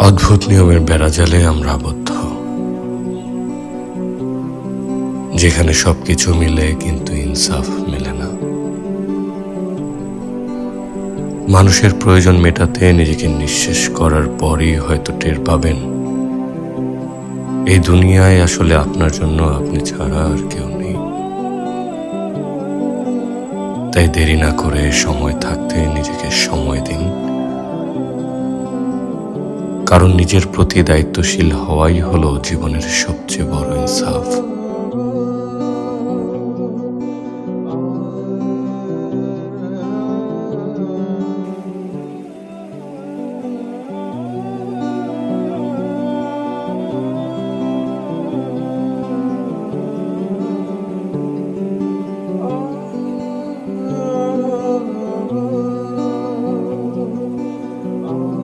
অদ্ভুত নিয়মের বেড়াজালে আমরা আবদ্ধ, যেখানে সবকিছু মিলে কিন্তু ইনসাফ মেলে না। মানুষের প্রয়োজন মেটাতে নিজেকে নিঃশেষ করার পরই হয়তো টের পাবেন এই দুনিয়ায় আসলে আপনার জন্য আপনি ছাড়া আর কেউ নেই। তাই দেরি না করে সময় থাকতে নিজেকে সময় দিন, কারণ নিজের প্রতি দায়িত্বশীল হওয়াই হলো জীবনের সবচেয়ে বড় ইনসাফ।